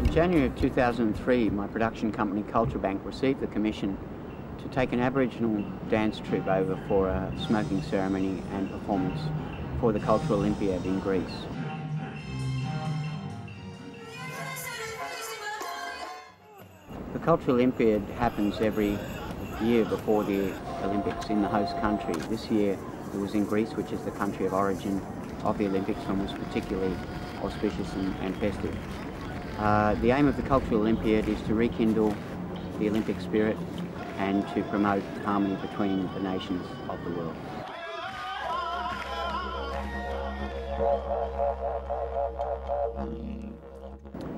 In January of 2003, my production company Culturebank received the commission to take an Aboriginal dance troupe over for a smoking ceremony and performance for the Cultural Olympiad in Greece. The Cultural Olympiad happens every year before the Olympics in the host country. This year it was in Greece, which is the country of origin of the Olympics, and was particularly auspicious and festive. The aim of the Cultural Olympiad is to rekindle the Olympic spirit and to promote harmony between the nations of the world.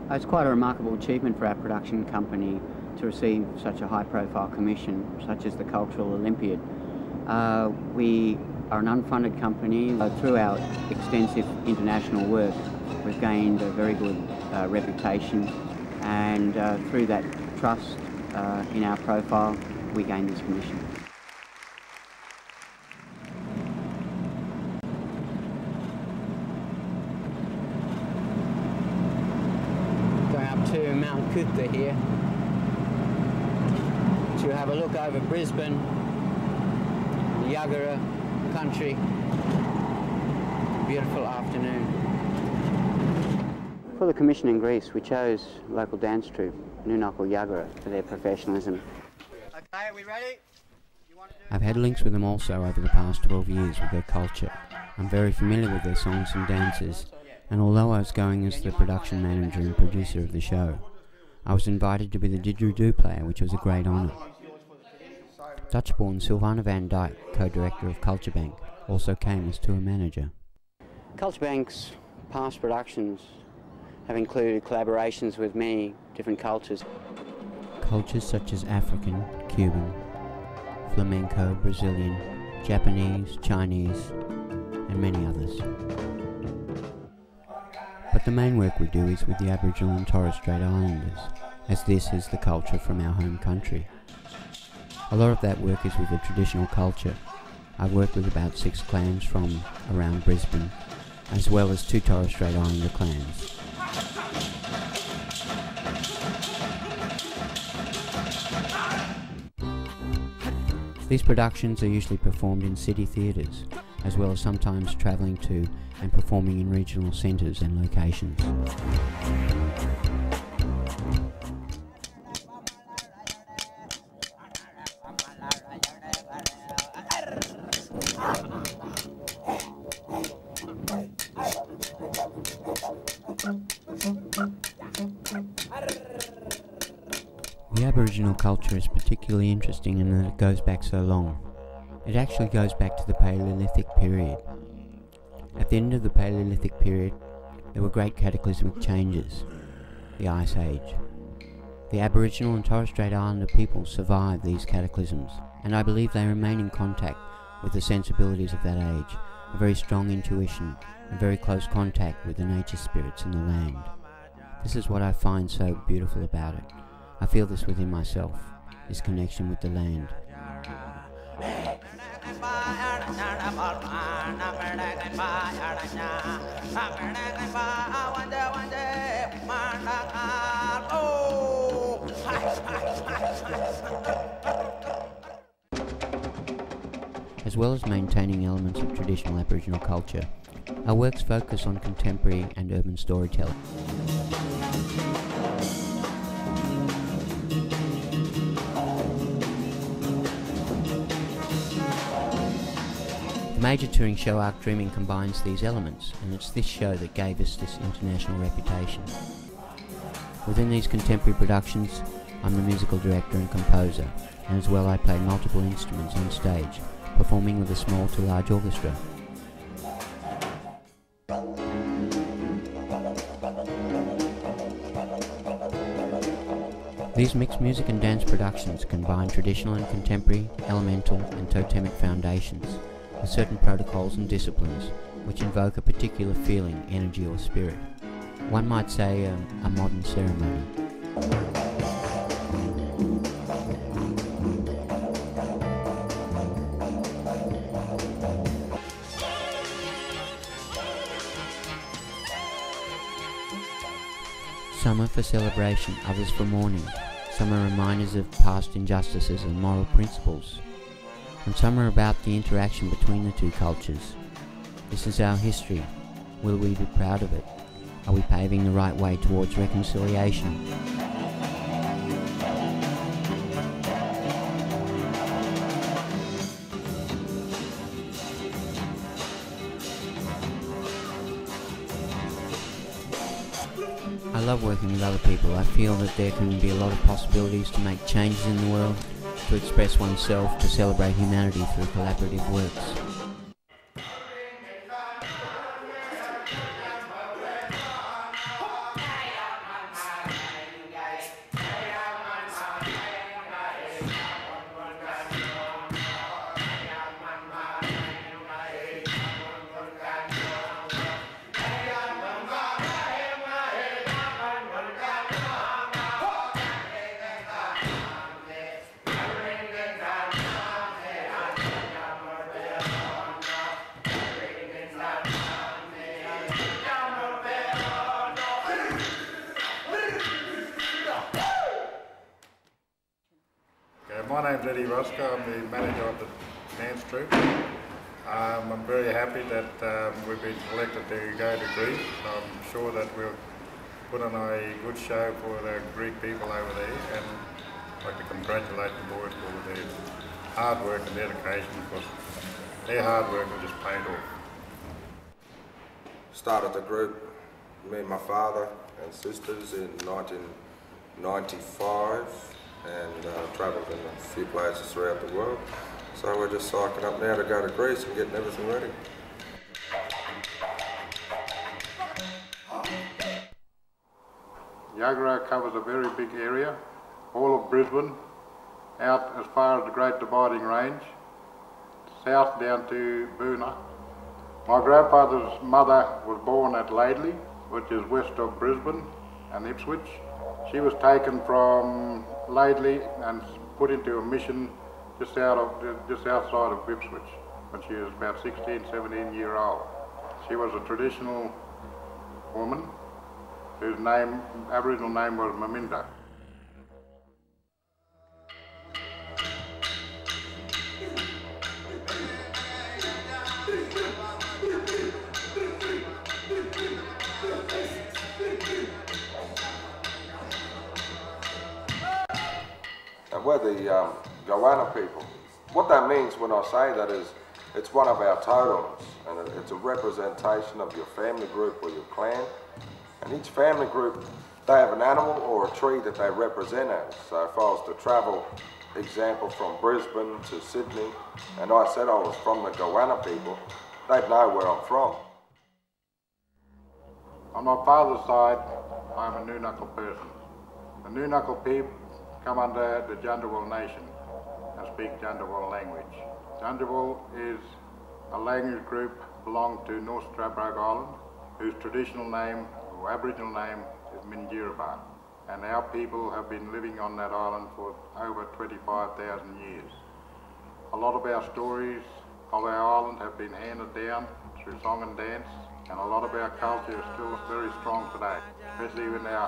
It's quite a remarkable achievement for our production company to receive such a high-profile commission such as the Cultural Olympiad. We are an unfunded company. Through our extensive international work, we've gained a very good reputation, and through that trust in our profile, we gained this commission. Going up to Mount Kutha here to have a look over Brisbane, the Yuggera country. Beautiful afternoon. For the commission in Greece, we chose local dance troupe Nunukul Yuggera for their professionalism. Okay, are we ready? I've had links with them also over the past 12 years with their culture. I'm very familiar with their songs and dances, and although I was going as the production manager and producer of the show, I was invited to be the didgeridoo player, which was a great honour. Dutch-born Sylvana van Dijk, co-director of Culturebank, also came as tour manager. Culturebank's past productions have included collaborations with many different cultures. Cultures such as African, Cuban, flamenco, Brazilian, Japanese, Chinese, and many others. But the main work we do is with the Aboriginal and Torres Strait Islanders, as this is the culture from our home country. A lot of that work is with the traditional culture. I've worked with about 6 clans from around Brisbane, as well as 2 Torres Strait Islander clans. These productions are usually performed in city theatres, as well as sometimes travelling to and performing in regional centres and locations. The Aboriginal culture is particularly interesting in that it goes back so long. It actually goes back to the Paleolithic period. At the end of the Paleolithic period, there were great cataclysmic changes, the Ice Age. The Aboriginal and Torres Strait Islander people survived these cataclysms, and I believe they remain in contact with the sensibilities of that age, a very strong intuition, and very close contact with the nature spirits in the land. This is what I find so beautiful about it. I feel this within myself, this connection with the land. As well as maintaining elements of traditional Aboriginal culture, our works focus on contemporary and urban storytelling. The major touring show Arc Dreaming combines these elements, and it's this show that gave us this international reputation. Within these contemporary productions, I'm the musical director and composer, and as well I play multiple instruments on stage, performing with a small to large orchestra. These mixed music and dance productions combine traditional and contemporary, elemental and totemic foundations, with certain protocols and disciplines which invoke a particular feeling, energy or spirit. One might say a modern ceremony. Some are for celebration, others for mourning. Some are reminders of past injustices and moral principles. And some are about the interaction between the two cultures. This is our history. Will we be proud of it? Are we paving the right way towards reconciliation? I love working with other people. I feel that there can be a lot of possibilities to make changes in the world, to express oneself, to celebrate humanity through collaborative works. My name's Eddie Roscoe. I'm the manager of the dance troupe. I'm very happy that we've been selected to go to Greece. I'm sure that we'll put on a good show for the Greek people over there, and I'd like to congratulate the boys for their hard work and dedication, because their hard work will just pay it off. Started the group, me and my father and sisters, in 1995. And travelled in a few places throughout the world. So we're just cycling up now to go to Greece and getting everything ready. Yuggera covers a very big area, all of Brisbane, out as far as the Great Dividing Range, south down to Boona. My grandfather's mother was born at Laidley, which is west of Brisbane and Ipswich. She was taken from Laidley and put into a mission just outside of Ipswich when she was about 16, 17 years old. She was a traditional woman whose Aboriginal name was Maminda. And we're the Goanna people. What that means when I say that is, it's one of our totems, and it's a representation of your family group or your clan. And each family group, they have an animal or a tree that they represent as. So if I was to travel, example, from Brisbane to Sydney, and I said I was from the Goanna people, they'd know where I'm from. On my father's side, I'm a Nunukul person. The Nunukul people come under the Jundawal nation and speak Jundawal language. Jundawal is a language group belonging to North Stradbroke Island, whose traditional name or Aboriginal name is Minjirrabah. And our people have been living on that island for over 25,000 years. A lot of our stories of our island have been handed down through song and dance, and a lot of our culture is still very strong today, especially in our